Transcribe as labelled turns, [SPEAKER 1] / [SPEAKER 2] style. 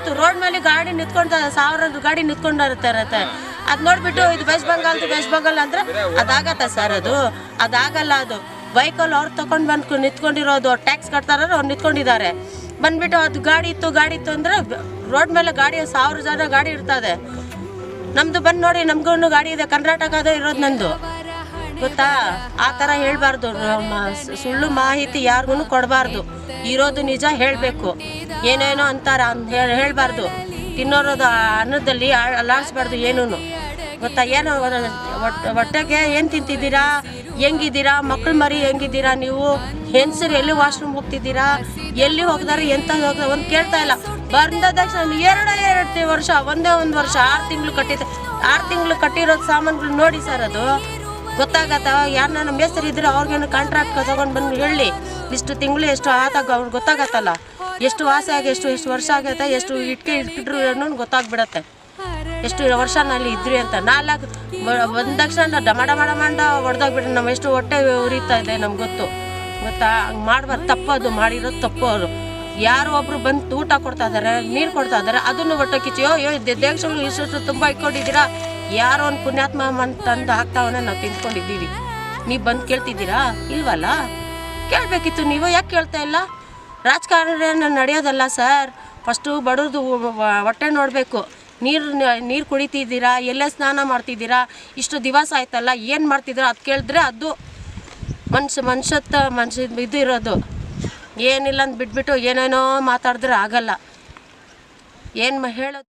[SPEAKER 1] ಆಯಿತು. ರೋಡ್ ಮೇಲೆ ಗಾಡಿ ನಿಂತ್ಕೊಂಡು ಸಾವಿರಾರು ಗಾಡಿ ನಿಂತ್ಕೊಂಡಿರುತ್ತೆ. ಅದು ನೋಡಿಬಿಟ್ಟು ಇದು ವೆಸ್ಟ್ ಬೆಂಗಾಲ್ ಅಂದರೆ ಅದಾಗತ್ತಾ ಸರ್? ಅದಾಗಲ್ಲ. ಅದು ವೆಹಿಕಲ್ ಅವ್ರು ತೊಗೊಂಡು ಬಂದು ನಿಂತ್ಕೊಂಡಿರೋದು, ಟ್ಯಾಕ್ಸ್ ಕಟ್ತಾರ ಅವ್ರು ನಿಂತ್ಕೊಂಡಿದ್ದಾರೆ. ಬಂದ್ಬಿಟ್ಟು ಅದು ಗಾಡಿ ಇತ್ತು ಅಂದರೆ ರೋಡ್ ಮೇಲೆ ಗಾಡಿ 1000 ಜನ ಗಾಡಿ ಇರ್ತದೆ. ನಮ್ಮದು ಬಂದು ನೋಡಿ, ನಮಗೂ ಗಾಡಿ ಇದೆ, ಕರ್ನಾಟಕದ ಇರೋದು ನಂದು, ಗೊತ್ತಾ? ಆ ಥರ ಹೇಳಬಾರ್ದು. ಸುಳ್ಳು ಮಾಹಿತಿ ಯಾರಿಗೂ ಕೊಡಬಾರ್ದು. ಇರೋದು ನಿಜ ಹೇಳಬೇಕು. ಏನೇನೋ ಅಂತಾರೆ ಹೇಳಬಾರ್ದು. ತಿನ್ನೋರೋದು ಅನ್ನದಲ್ಲಿ ಅಲ್ಲಾಡಿಸ್ಬಾರ್ದು ಏನೂ, ಗೊತ್ತಾ? ಏನೋ ಹೊಟ್ಟೆಗೆ ಏನು ತಿಂತಿದ್ದೀರಾ, ಹೆಂಗಿದ್ದೀರಾ, ಮಕ್ಕಳು ಮರಿ ಹೆಂಗಿದ್ದೀರಾ, ನೀವು ಹೆಂಗಸರು ಎಲ್ಲಿ ವಾಶ್ರೂಮ್ ಹೋಗ್ತಿದ್ದೀರಾ, ಎಲ್ಲಿ ಹೋಗಿದಾರೆ, ಎಂತ ಹೋಗ್ತಾರೆ ಒಂದು ಕೇಳ್ತಾ ಇಲ್ಲ. ಬಂದ ತಕ್ಷಣ 2 ವರ್ಷ, ಒಂದೇ ಒಂದು ವರ್ಷ 6 ತಿಂಗಳು ಕಟ್ಟಿರೋದು ಸಾಮಾನುಗಳು ನೋಡಿ ಸರ್. ಅದು ಗೊತ್ತಾಗತ್ತ? ಯಾರನ್ನ ನಮ್ಮ ಹೆಸರು ಇದ್ರೆ ಅವ್ರಿಗೇನು ಕಾಂಟ್ರಾಕ್ಟ್ ತೊಗೊಂಡು ಬಂದು ಹೇಳಿ, ಇಷ್ಟು ತಿಂಗಳು ಎಷ್ಟು ಆದಾಗ ಅವ್ರಿಗೆ ಗೊತ್ತಾಗತ್ತಲ್ಲ, ಎಷ್ಟು ವಾಸ ಆಗಿ ಎಷ್ಟು ವರ್ಷ ಆಗತ್ತೆ, ಎಷ್ಟು ಇಟ್ಕಿಟ್ರು ಅನ್ನೋದು ಗೊತ್ತಾಗ್ಬಿಡತ್ತೆ, ಎಷ್ಟು ವರ್ಷನಲ್ಲಿ ಇದ್ರಿ ಅಂತ. 4 ಬಂದ ತಕ್ಷಣ ಡಮ ಹೊಡೆದೋಗ್ಬಿಟ್ರೆ ನಮ್ಮ ಎಷ್ಟು ಹೊಟ್ಟೆ ಉರಿತಾ ಇದೆ ನಮ್ಗೆ ಗೊತ್ತಾ? ಹಂಗೆ ಮಾಡ್ಬಾರ್ದು. ತಪ್ಪದು, ಮಾಡಿರೋದು ತಪ್ಪು. ಅವರು ಯಾರೋ ಒಬ್ರು ಬಂದು ಊಟ ಕೊಡ್ತಾ ಇದ್ದಾರೆ, ನೀರು ಕೊಡ್ತಾ ಇದ್ದಾರೆ, ಅದನ್ನು ಹೊಟ್ಟೆ ಕಿಚ್ಚು ದೇಶಗಳು ಇಷ್ಟು ತುಂಬ ಇಟ್ಕೊಂಡಿದ್ದೀರಾ, ಯಾರೋ ಒಂದು ಪುಣ್ಯಾತ್ಮ ತಂದು ಹಾಕ್ತಾವನ್ನ ನಾವು ತಿಂದ್ಕೊಂಡಿದ್ದೀವಿ. ನೀವು ಬಂದು ಕೇಳ್ತಿದ್ದೀರಾ? ಇಲ್ವಲ್ಲ. ಕೇಳಬೇಕಿತ್ತು. ನೀವು ಯಾಕೆ ಕೇಳ್ತಾ ಇಲ್ಲ? ರಾಜಕಾರಣ ನಡೆಯೋದಲ್ಲ ಸರ್. ಫಸ್ಟು ಬಡವ್ರದ್ದು ಹೊಟ್ಟೆ ನೋಡಬೇಕು. ನೀರು ಕುಡಿತಿದ್ದೀರಾ, ಎಲ್ಲೇ ಸ್ನಾನ ಮಾಡ್ತಿದ್ದೀರಾ, ಇಷ್ಟು ದಿವಸ ಆಯ್ತಲ್ಲ, ಏನು ಮಾಡ್ತಿದ್ದೀರಾ ಅದು ಕೇಳಿದ್ರೆ ಅದು ಮನುಷ್ಯ ಇದು ಇರೋದು. ಏನಿಲ್ಲ ಅಂತ ಬಿಟ್ಬಿಟ್ಟು ಏನೇನೋ ಮಾತಾಡಿದ್ರೆ ಆಗಲ್ಲ. ಏನು ಹೇಳೋದು?